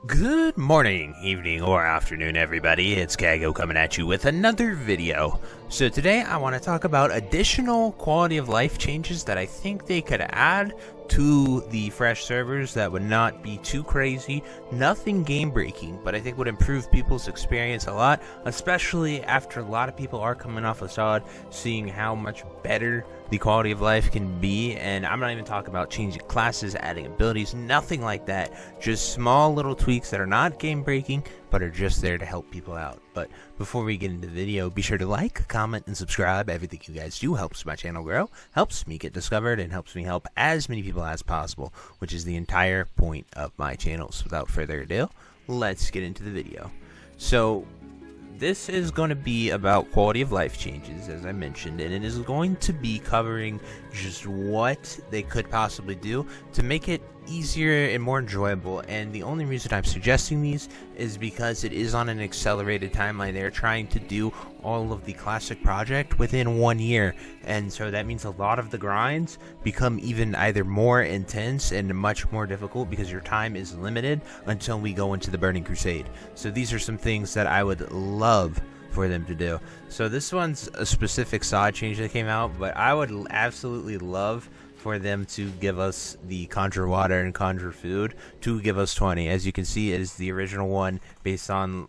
Good morning, evening, or afternoon, everybody. It's Kaghoe coming at you with another video. So today I want to talk about additional quality of life changes that I think they could add to the fresh servers that would not be too crazy, nothing game breaking, but I think would improve people's experience a lot, especially after a lot of people are coming off of SOD, seeing how much better the quality of life can be. And I'm not even talking about changing classes, adding abilities, nothing like that, just small little tweaks that are not game breaking but are just there to help people out. But before we get into the video, be sure to like, comment, and subscribe. Everything you guys do helps my channel grow, helps me get discovered, and helps me help as many people as possible, which is the entire point of my channels. Without further ado, let's get into the video. So this is going to be about quality of life changes, as I mentioned, and it is going to be covering just what they could possibly do to make it easier and more enjoyable. And the only reason I'm suggesting these is because it is on an accelerated timeline. They're trying to do all of the classic project within 1 year, and so that means a lot of the grinds become even either more intense and much more difficult because your time is limited until we go into the Burning Crusade. So these are some things that I would love for them to do. So this one's a specific side change that came out, but I would absolutely love for them to give us the conjure water and conjure food to give us 20. As you can see, it is the original one based on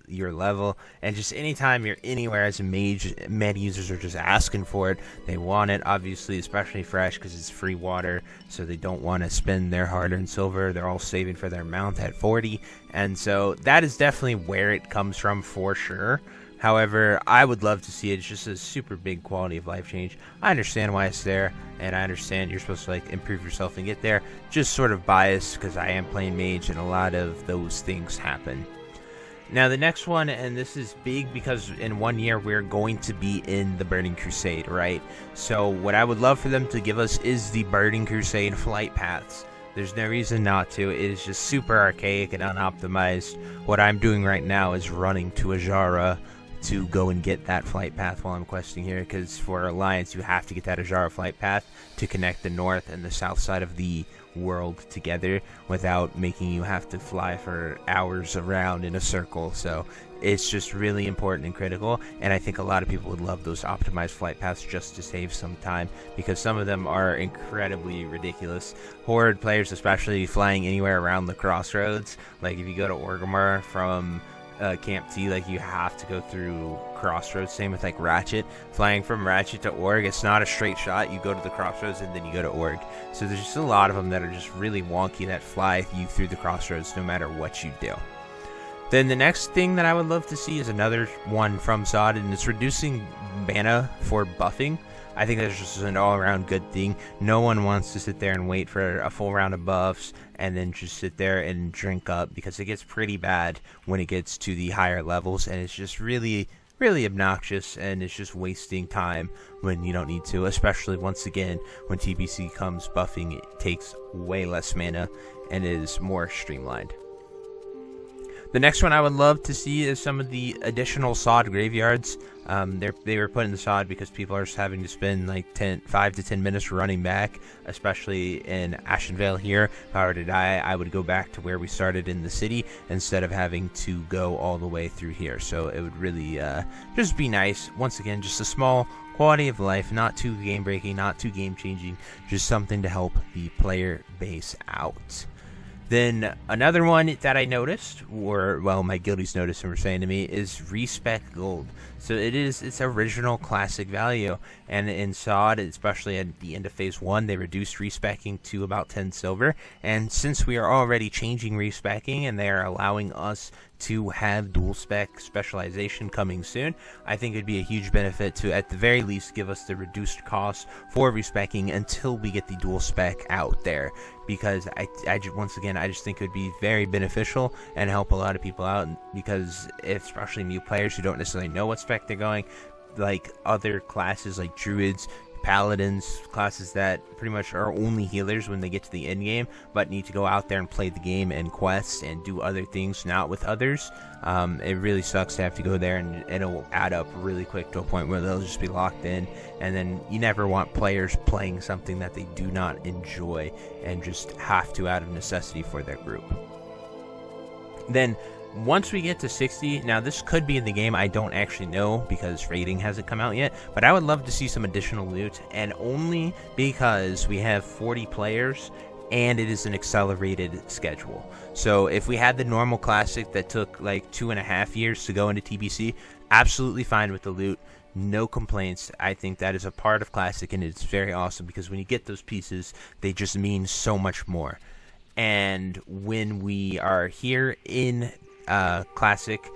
your level, and just anytime you're anywhere as a mage, many users are just asking for it. They want it, obviously, especially fresh because it's free water, so they don't want to spend their hard-earned silver. They're all saving for their mount at 40, and so that is definitely where it comes from for sure. However, I would love to see it. It's just a super big quality of life change. I understand why it's there, and I understand you're supposed to like improve yourself and get there. Just sort of biased because I am playing mage and a lot of those things happen. Now the next one, and this is big because in 1 year we're going to be in the Burning Crusade, right? So what I would love for them to give us is the Burning Crusade flight paths. There's no reason not to. It is just super archaic and unoptimized. What I'm doing right now is running to Ajara to go and get that flight path while I'm questing here, because for Alliance you have to get that Ajara flight path to connect the north and the south side of the world together without making you have to fly for hours around in a circle. So it's just really important and critical, and I think a lot of people would love those optimized flight paths just to save some time, because some of them are incredibly ridiculous. Horde players especially, flying anywhere around the crossroads, like if you go to Orgrimmar from Camp T, like you have to go through crossroads. Same with like Ratchet, flying from Ratchet to Org, it's not a straight shot. You go to the crossroads and then you go to Org. So there's just a lot of them that are just really wonky that fly you through the crossroads no matter what you do. Then the next thing that I would love to see is another one from SOD, and it's reducing mana for buffing. I think that's just an all-around good thing. No one wants to sit there and wait for a full round of buffs and then just sit there and drink up, because it gets pretty bad when it gets to the higher levels, and it's just really obnoxious, and it's just wasting time when you don't need to, especially once again when TBC comes. Buffing, it takes way less mana and is more streamlined. The next one I would love to see is some of the additional SOD graveyards. They were put in the SOD because people are just having to spend like 5 to 10 minutes running back, especially in Ashenvale here. If I were to die, I would go back to where we started in the city instead of having to go all the way through here. So it would really just be nice. Once again, just a small quality of life, not too game breaking, not too game changing, just something to help the player base out. Then another one that I noticed, or well, my guildies noticed and were saying to me, is respec gold. So it's original classic value, and in SOD, especially at the end of phase 1, they reduced respecking to about 10 silver. And since we are already changing respecking and they are allowing us to have dual spec specialization coming soon, I think it'd be a huge benefit to at the very least give us the reduced cost for respecking until we get the dual spec out there, because once again I just think it would be very beneficial and help a lot of people out, because especially new players who don't necessarily know what spec they're going, like other classes like druids, paladins, classes that pretty much are only healers when they get to the end game, but need to go out there and play the game and quests and do other things not with others. It really sucks to have to go there, and it'll add up really quick to a point where they'll just be locked in, and then you never want players playing something that they do not enjoy and just have to out of necessity for their group. Then once we get to 60, now this could be in the game, I don't actually know because rating hasn't come out yet, but I would love to see some additional loot, and only because we have 40 players and it is an accelerated schedule. So if we had the normal classic that took like 2.5 years to go into TBC, absolutely fine with the loot, no complaints. I think that is a part of classic, and it's very awesome because when you get those pieces, they just mean so much more. And when we are here in classic,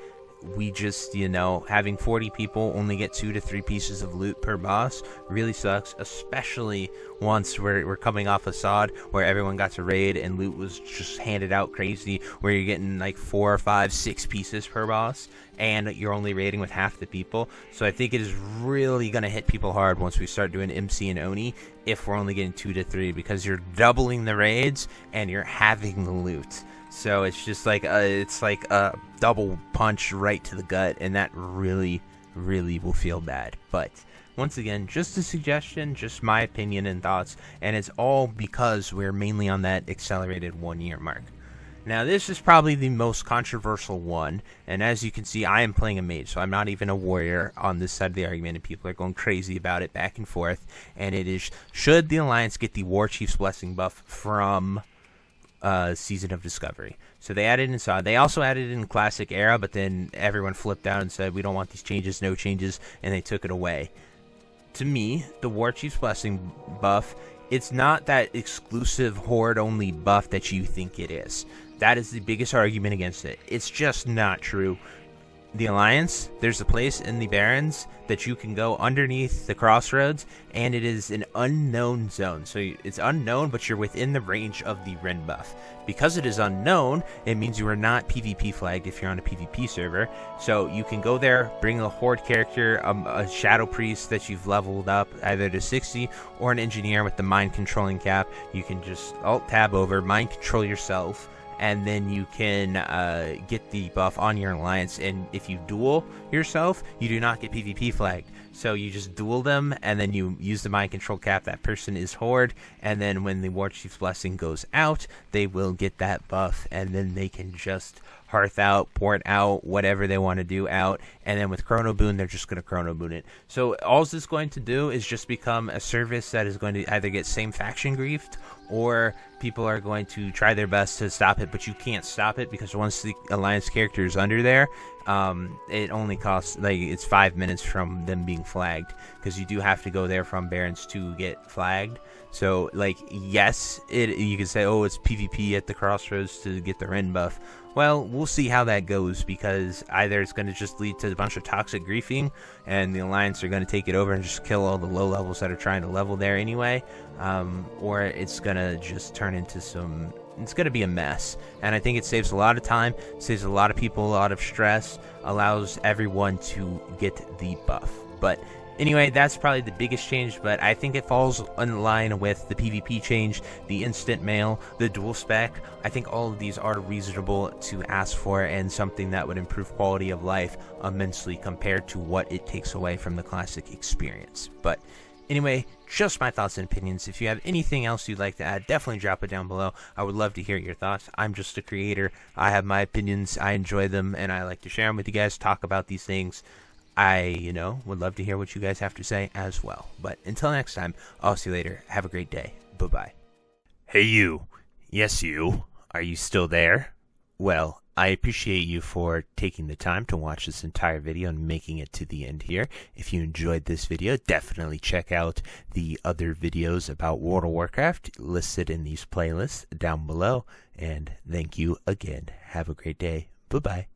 we just, having 40 people only get 2 to 3 pieces of loot per boss really sucks, especially once we're coming off a SOD where everyone got to raid and loot was just handed out crazy, where you're getting like 4, 5, 6 pieces per boss and you're only raiding with half the people. So I think it is really going to hit people hard once we start doing MC and Oni if we're only getting 2 to 3, because you're doubling the raids and you're having the loot. So it's just like it's like a double punch right to the gut, and that really, really will feel bad. But once again, just a suggestion, just my opinion and thoughts, and it's all because we're mainly on that accelerated 1 year mark. Now this is probably the most controversial one, and as you can see, I am playing a mage, so I'm not even a warrior on this side of the argument, and people are going crazy about it back and forth. And it is, should the Alliance get the War Chief's Blessing buff from Season of Discovery? So they added in SOD. They also added in Classic Era, but then everyone flipped out and said we don't want these changes, no changes, and they took it away. To me, the War Chief's Blessing buff, it's not that exclusive horde only buff that you think it is. That is the biggest argument against it. It's just not true. The Alliance, there's a place in the Barrens that you can go underneath the crossroads, and it is an unknown zone. So it's unknown, but you're within the range of the Ren buff. Because it is unknown, it means you are not PvP flagged if you're on a PvP server. So you can go there, bring a Horde character, a Shadow Priest that you've leveled up either to 60, or an Engineer with the Mind Controlling cap. You can just Alt-Tab over, Mind Control yourself, and then you can get the buff on your Alliance. And if you duel yourself, you do not get PvP flagged. So you just duel them, and then you use the Mind Control cap. That person is Horde, and then when the War Chief's Blessing goes out, they will get that buff, and then they can just Hearth out, Port out, whatever they want to do out, and then with Chrono Boon, they're just going to Chrono Boon it. So all this is going to do is just become a service that is going to either get same faction griefed, or people are going to try their best to stop it, but you can't stop it because once the Alliance character is under there, it only costs, like, it's 5 minutes from them being flagged, because you do have to go there from Barrens to get flagged. So, like, yes, you can say, oh, it's PvP at the crossroads to get the Ren buff. Well, we'll see how that goes, because either it's going to just lead to a bunch of toxic griefing, and the Alliance are going to take it over and just kill all the low levels that are trying to level there anyway, or it's going to just turn into it's going to be a mess. And I think it saves a lot of time, saves a lot of people a lot of stress, allows everyone to get the buff. But anyway, that's probably the biggest change, but I think it falls in line with the PvP change, the instant mail, the dual spec. I think all of these are reasonable to ask for, and something that would improve quality of life immensely compared to what it takes away from the classic experience. But anyway, just my thoughts and opinions. If you have anything else you'd like to add, definitely drop it down below. I would love to hear your thoughts. I'm just a creator. I have my opinions. I enjoy them, and I like to share them with you guys, talk about these things. I, would love to hear what you guys have to say as well. But until next time, I'll see you later. Have a great day. Bye-bye. Hey, you. Yes, you. Are you still there? Well, I appreciate you for taking the time to watch this entire video and making it to the end here. If you enjoyed this video, definitely check out the other videos about World of Warcraft listed in these playlists down below. And thank you again. Have a great day. Bye-bye.